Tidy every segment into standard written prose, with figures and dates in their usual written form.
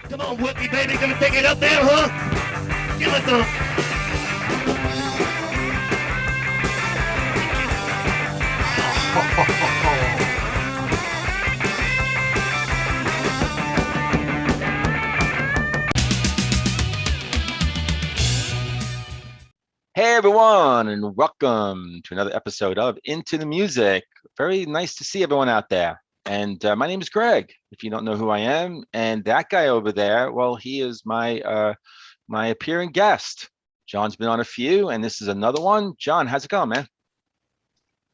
Come on, Wookie, baby, gonna take it up there, huh? Give it the... Hey everyone, and welcome to another episode of Into the Music. Very nice to see everyone out there. And my name is Greg, if you don't know who I am. And that guy over there, well, he is my appearing guest. John's been on a few, and this is another one. John, how's it going, man?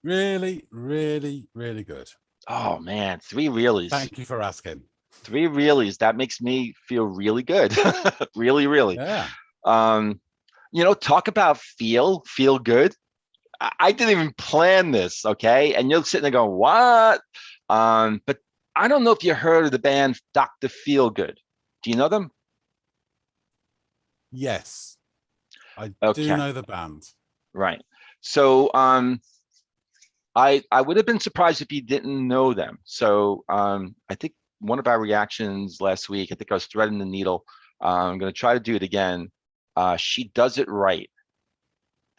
Really, really, really good. Oh man, three reelies. Thank you for asking. Three reelies. That makes me feel really good. Really, really. Yeah. Talk about feel good. I didn't even plan this, okay? And you're sitting there going, what? But I don't know if you heard of the band Dr. Feelgood. Do you know them? Yes, I Okay. do know the band. Right. So I would have been surprised if you didn't know them. So I think one of our reactions last week, I think I was threading the needle. I'm going to try to do it again. She Does It Right.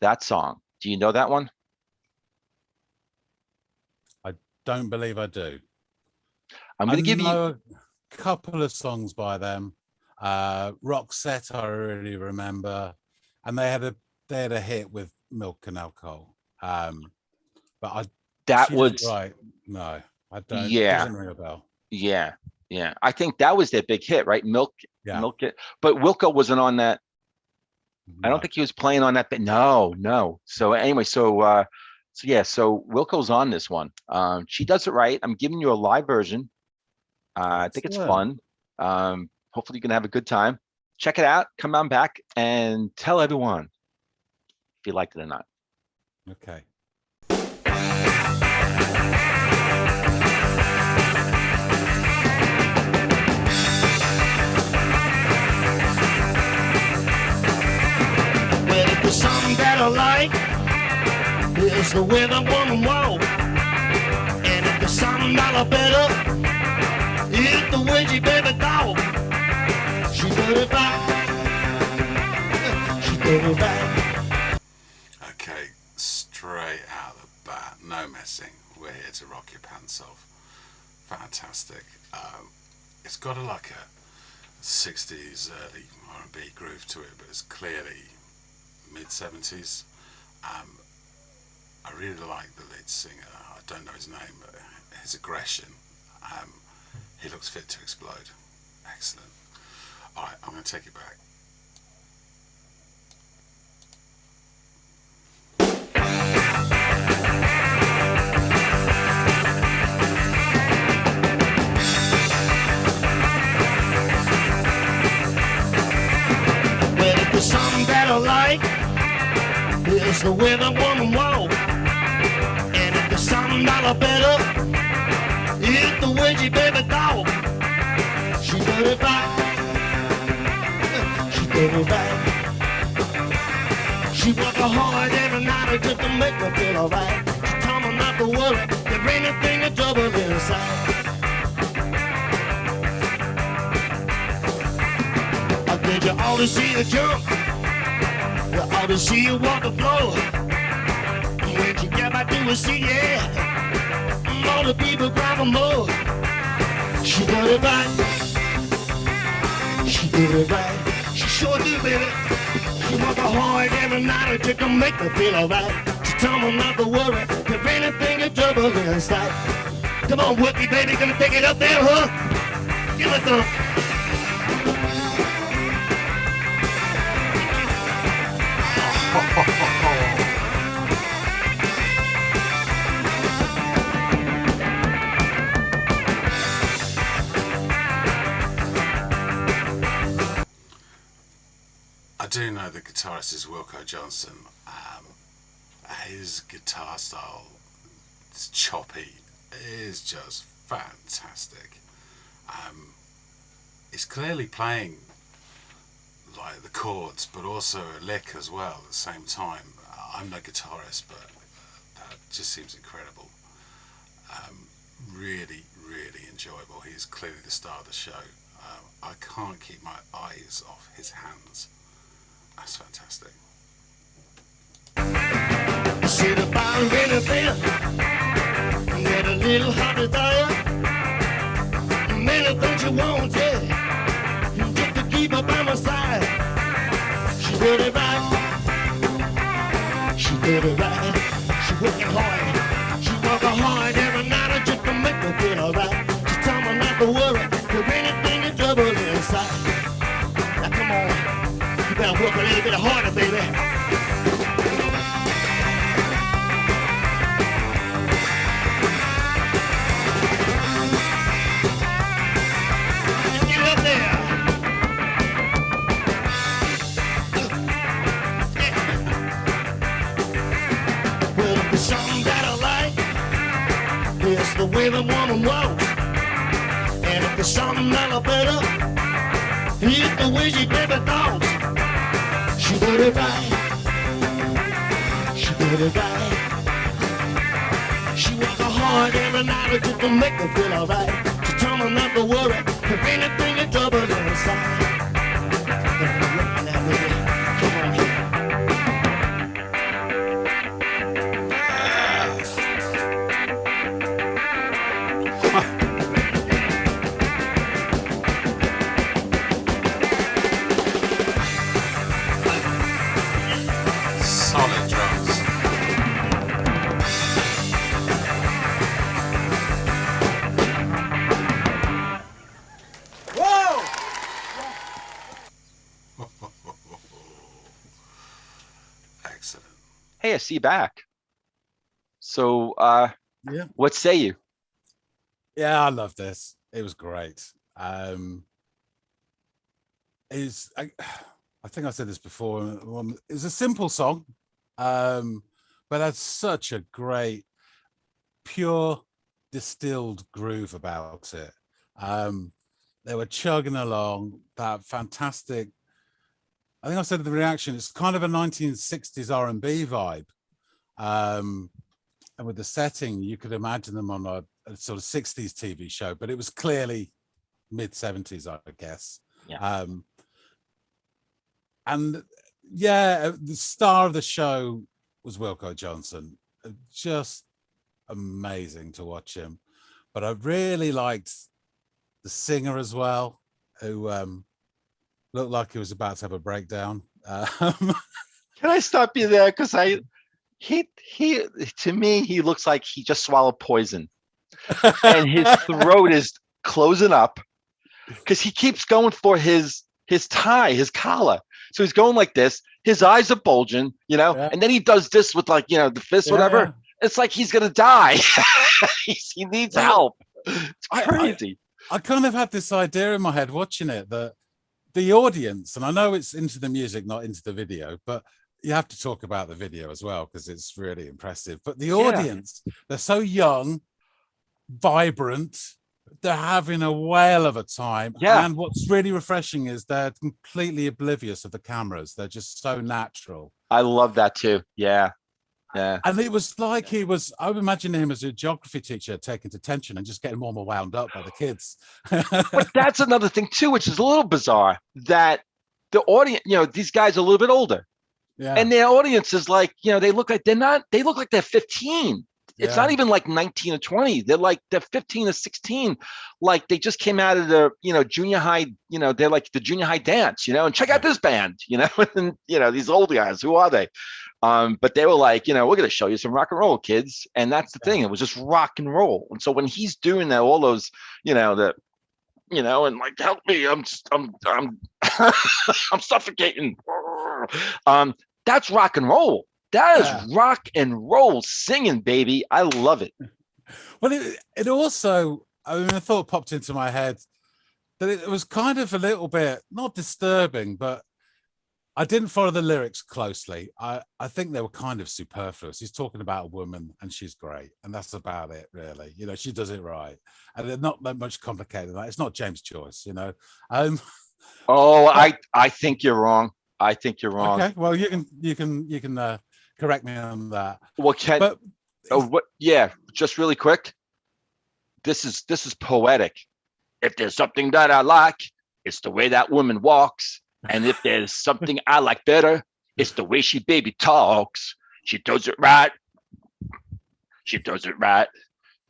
That song. Do you know that one? I don't believe I do. I'm going to give you a couple of songs by them. Roxette, I really remember, and they had a hit with Milk and Alcohol. But that was right. No, I don't. Yeah. Doesn't ring a bell. Yeah. I think that was their big hit, right? Milk. But Wilco wasn't on that. No. I don't think he was playing on that. But no. So anyway, so Wilco's on this one. She Does It Right. I'm giving you a live version. I think it's fun. Hopefully you can have a good time. Check it out. Come on back and tell everyone if you liked it or not. Okay. Well, if there's something that I like, it's the way the woman walk. And if there's something that I better, it's the way she baby dog. She did it back. She did it back. Okay, straight out the bat, no messing. We're here to rock your pants off. Fantastic. It's got a 60s early R&B groove to it, but it's clearly mid-70s. I really like the lead singer. I don't know his name, but his aggression. He looks fit to explode. Excellent. All right, I'm going to take it back. Well, if there's something that I like, it's the way the woman walk. And if there's something that I better, it's the way she baby dog. She did it back. She did it back. She worked hard every night just to make me feel alright. She told me not to worry, there ain't a thing of trouble inside. I think you ought to see her jump. You ought to see her walk the floor. And when she get back to her seat, yeah, all the people cry for more. She did it right. She did it right. She sure do, baby. She worked hard every night just to make me feel alright. She told me not to worry, there ain't a thing of trouble inside. Come on, Wookie, baby, gonna take it up there, huh? Give it the... I do know the guitarist is Wilco Johnson. His guitar style is choppy. It is just fantastic. He's clearly playing like the chords, but also a lick as well at the same time. I'm no guitarist, but that just seems incredible. Really, really enjoyable. He's clearly the star of the show. I can't keep my eyes off his hands. That's fantastic. See the fire really thin, get a little hot desire. Many things you want, yeah, just to keep her by my side. She did it right, she did it right. She working hard, she working hard every night just to make me feel alright. She tell me not to worry, cause anything is trouble inside. Now come on, you better work a little bit harder, baby. It's the way the woman walks, and if there's something not better, it's the way she baby talks. She did it right, she did it right. She worked hard every night just to make me feel alright. She told me not to worry, if anything is trouble inside. Now, baby, come on here. Solid drums. Whoa! Excellent. Hey, I see you back. So, Yeah. what say you? Yeah, I love this. It was great. Is I think I said this before. It was a simple song, but had such a great, pure, distilled groove about it. They were chugging along that fantastic. I think I said in the reaction, it's kind of a 1960s R&B vibe. And with the setting, you could imagine them on a sort of 60s TV show, but it was clearly mid 70s, I guess. Yeah. And yeah, the star of the show was Wilko Johnson. Just amazing to watch him. But I really liked the singer as well, who looked like he was about to have a breakdown. Can I stop you there? Because he to me, he looks like he just swallowed poison. And his throat is closing up because he keeps going for his tie, his collar. So he's going like this. His eyes are bulging, Yeah. and then he does this with like, the fist, whatever. Yeah. It's like he's gonna die. He needs help. It's crazy. I kind of had this idea in my head watching it that the audience, and I know it's into the music, not into the video, but you have to talk about the video as well because it's really impressive. But the audience, they're so young, vibrant, they're having a whale of a time. Yeah. And what's really refreshing is they're completely oblivious of the cameras. They're just so natural. I love that too. Yeah. Yeah. And it was like I would imagine him as a geography teacher taking detention and just getting more and more wound up by the kids. But that's another thing too, which is a little bizarre, that the audience, these guys are a little bit older. Yeah. And their audience is like, they look like they're 15. It's not even like 19 or 20. They're 15 or 16. Like they just came out of the, junior high, they're like the junior high dance, and check out this band, and, these old guys, who are they? But they were like, we're going to show you some rock and roll, kids. And that's the thing. It was just rock and roll. And so when he's doing that, all those, and like, help me, I'm I'm suffocating. That's rock and roll. That is rock and roll singing, baby. I love it. Well, it also, a thought popped into my head that it was kind of a little bit, not disturbing, but I didn't follow the lyrics closely. I think they were kind of superfluous. He's talking about a woman and she's great. And that's about it, really. She does it right. And they're not that much complicated than that. It's not James Joyce, I think you're wrong. I think you're wrong. Okay, well, you can correct me on that. Well, just really quick. This is poetic. If there's something that I like, it's the way that woman walks. And if there's something I like better, it's the way she baby talks. She does it right. She does it right.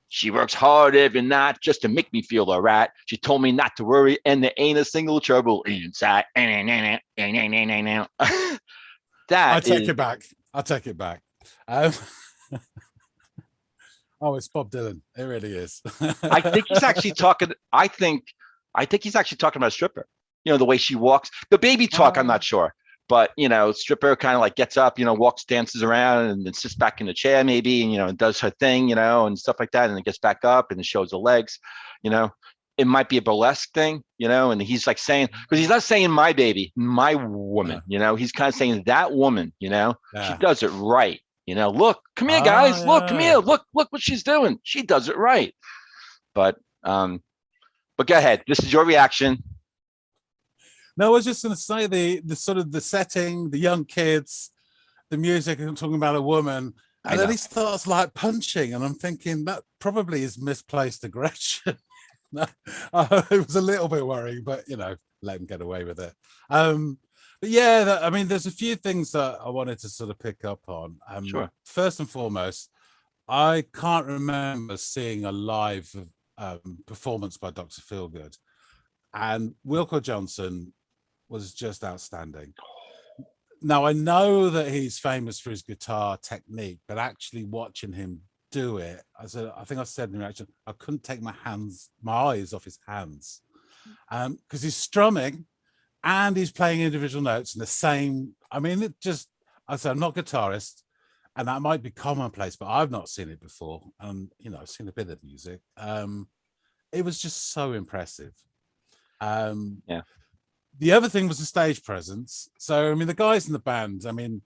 She works hard every night just to make me feel all right. She told me not to worry, and there ain't a single trouble inside. That I take it back. I take it back. Oh, it's Bob Dylan. It really is. I think he's actually talking. I think he's actually talking about a stripper. You know, the way she walks. The baby talk, I'm not sure. But, you know, stripper kind of like gets up, you know, walks, dances around, and then sits back in the chair maybe, and, you know, and does her thing, you know, and stuff like that. And then gets back up and shows the legs, you know. It might be a burlesque thing, you know, and he's like saying, because he's not saying my baby, my woman, you know, he's kind of saying that woman, you know, she does it right. You know, look, come here, guys. Look, come here. Look what she's doing. She does it right. But go ahead. This is your reaction. No, I was just going to say the sort of the setting, the young kids, the music. I'm talking about a woman, and then he starts like punching, and I'm thinking that probably is misplaced aggression. It was a little bit worrying, but you know, let him get away with it. But yeah, I mean, there's a few things that I wanted to sort of pick up on. Sure. First and foremost, I can't remember seeing a live performance by Dr. Feelgood, and Wilko Johnson was just outstanding. Now, I know that he's famous for his guitar technique, but actually watching him do it, I think I said in the reaction, I couldn't take my eyes off his hands, because he's strumming and he's playing individual notes in the same. I mean, it just, I said, I'm not a guitarist, and that might be commonplace, but I've not seen it before. You know, I've seen a bit of music. It was just so impressive. Yeah. The other thing was the stage presence. So, I mean, the guys in the band, I mean,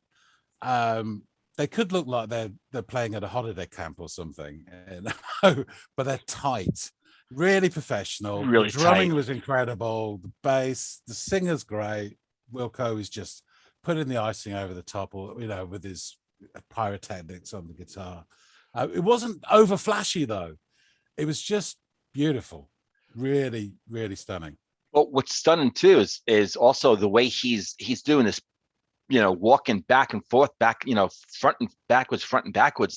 they could look like they're playing at a holiday camp or something, you know? But they're tight, really professional. Really the drumming tight. was incredible. The bass, the singer's great. Wilko is just putting the icing over the top, or you know, with his pyrotechnics on the guitar. It wasn't over flashy though. It was just beautiful, really, really stunning. Well, what's stunning too is also the way he's doing this, you know, walking back and forth, back, you know, front and backwards.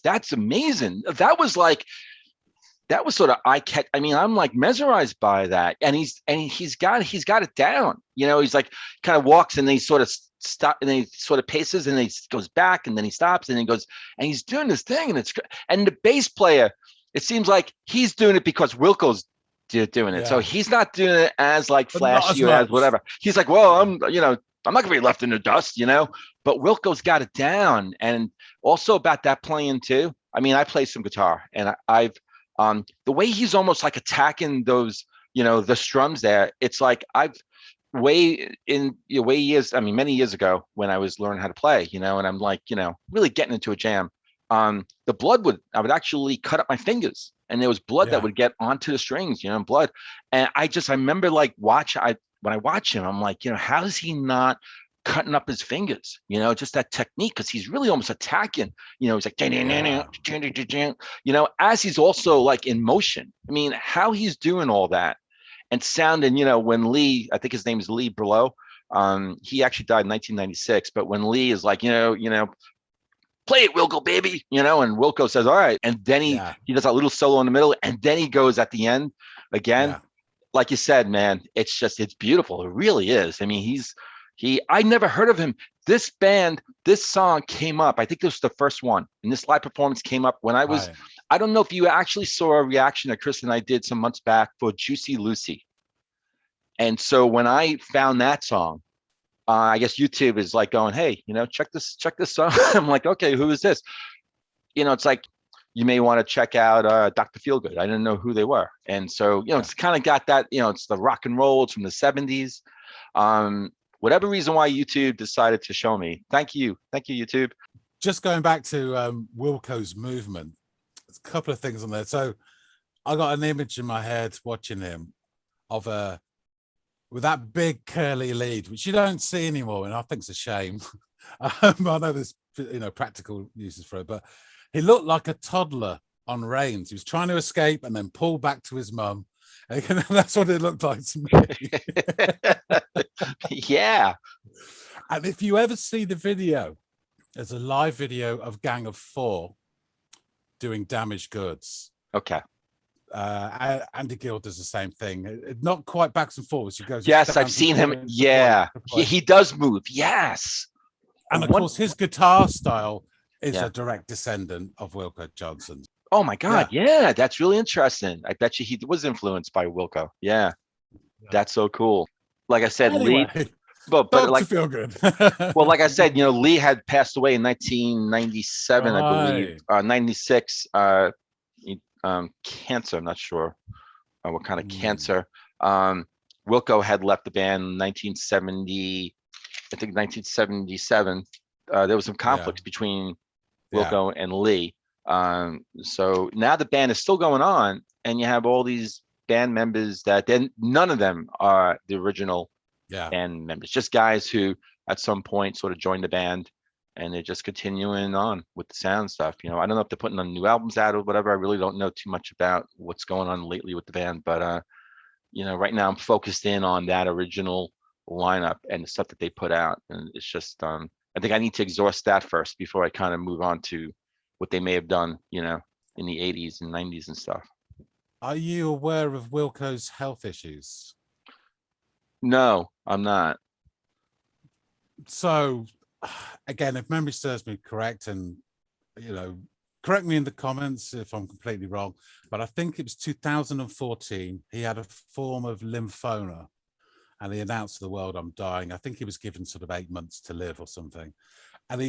That's amazing. That was sort of eye-catch. I mean, I'm like mesmerized by that. And he's got it down. You know, he's like kind of walks and then he sort of stop and then he sort of paces and then he goes back and then he stops and then he goes and he's doing this thing and the bass player, it seems like he's doing it because Wilko's doing it. So he's not doing it as like flashy or as whatever. He's like, well, I'm not gonna be left in the dust, you know, but Wilko's got it down. And also about that playing too. I mean, I play some guitar and I've the way he's almost like attacking those, you know, the strums there. It's like many years ago when I was learning how to play, you know, and I'm like, you know, really getting into a jam. I would actually cut up my fingers and there was blood that would get onto the strings, you know, blood. And I remember like when I watch him, I'm like, you know, how is he not cutting up his fingers? You know, just that technique, because he's really almost attacking, you know, he's like, you know, as he's also like in motion. I mean, how he's doing all that and sounding, you know, when Lee, I think his name is Lee Berlow, he actually died in 1996, but when Lee is like, you know, play it, Wilko, baby, you know, and Wilko says, all right. And then he does a little solo in the middle and then he goes at the end again. Yeah. Like you said, man, it's beautiful. It really is. I mean, I never heard of him. This song came up. I think this was the first one. And this live performance came up when I was, I don't know if you actually saw a reaction that Chris and I did some months back for Juicy Lucy. And so when I found that song, I guess YouTube is like going, hey, you know, check this song. I'm like, okay, who is this? You know, it's like, you may want to check out Dr. Feelgood. I didn't know who they were. And so, you know, it's kind of got that, you know, it's the rock and roll. It's from the 70s. Whatever reason why YouTube decided to show me. Thank you, YouTube. Just going back to Wilko's movement, there's a couple of things on there. So I got an image in my head watching him of with that big curly lead, which you don't see anymore, and I think it's a shame. I know there's, you know, practical uses for it, but he looked like a toddler on reins. He was trying to escape and then pull back to his mum, That's what it looked like to me. Yeah. And if you ever see the video, there's a live video of Gang of Four doing Damaged Goods. Okay. Andy Gill does the same thing. Not quite backs and forwards. He goes. Yes, I've seen him. Yeah, he does move. Yes. And of course, his guitar style is a direct descendant of Wilco Johnson's. Oh my God. Yeah, that's really interesting. I bet you he was influenced by Wilco. Yeah. That's so cool. Like I said, anyway, Lee, but like feel good. Well, like I said, Lee had passed away in 1997, I believe, 96, cancer. I'm not sure what kind of cancer. Wilco had left the band in 1970, I think 1977. There was some conflicts between Wilco and Lee. So now the band is still going on, and you have all these band members that then none of them are the original band members, just guys who at some point sort of joined the band, and they're just continuing on with the sound stuff. I don't know if they're putting on new albums out or whatever. I really don't know too much about what's going on lately with the band, but right now I'm focused in on that original lineup and the stuff that they put out, and it's just I think I need to exhaust that first before I kind of move on to what they may have done, in the 80s and 90s and stuff. Are you aware of Wilco's health issues? No, I'm not. So, again, if memory serves me correct, and correct me in the comments if I'm completely wrong, but I think it was 2014. He had a form of lymphoma, and he announced to the world, "I'm dying." I think he was given sort of 8 months to live or something, and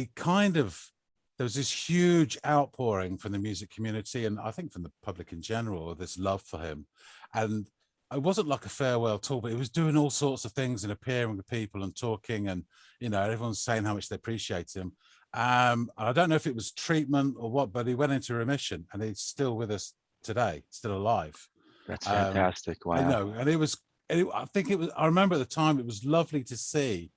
there was this huge outpouring from the music community, and I think from the public in general, of this love for him. And it wasn't like a farewell tour, but he was doing all sorts of things and appearing with people and talking, and everyone's saying how much they appreciate him. I don't know if it was treatment or what, but he went into remission, and he's still with us today, still alive. That's fantastic. Wow. I know, and I remember at the time it was lovely to see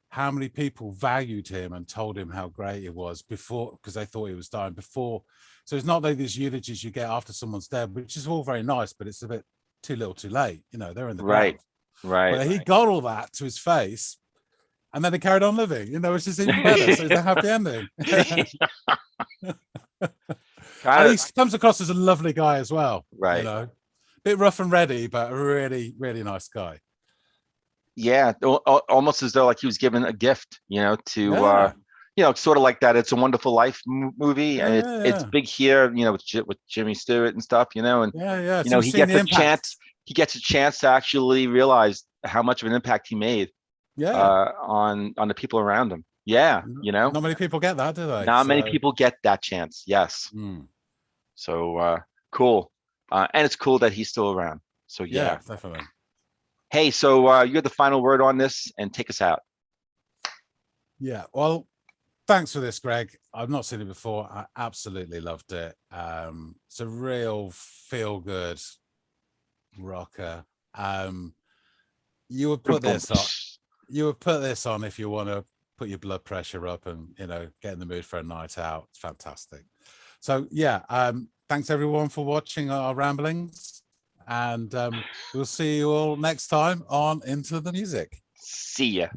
how many people valued him and told him how great it was before, because they thought he was dying before. So it's not like these eulogies you get after someone's dead, which is all very nice, but it's a bit too little too late. They're in the ground. Right. But he got all that to his face, and then he carried on living, which is even better. So it's a happy ending. And he comes across as a lovely guy as well. Right. Bit rough and ready, but a really, really nice guy. Yeah, almost as though like he was given a gift, to sort of like that It's a Wonderful Life movie, and it's big here, with Jimmy Stewart and stuff, and he gets a chance to actually realize how much of an impact he made on the people around him. Not many people get that, do they? Not many people get that chance. Yes. So cool. And it's cool that he's still around. So yeah, definitely. Hey, so you have the final word on this, and take us out. Yeah, well, thanks for this, Greg. I've not seen it before. I absolutely loved it. It's a real feel-good rocker. You would put this on. You would put this on if you want to put your blood pressure up and get in the mood for a night out. It's fantastic. So yeah, thanks everyone for watching our ramblings. And we'll see you all next time on Into the Music. See ya.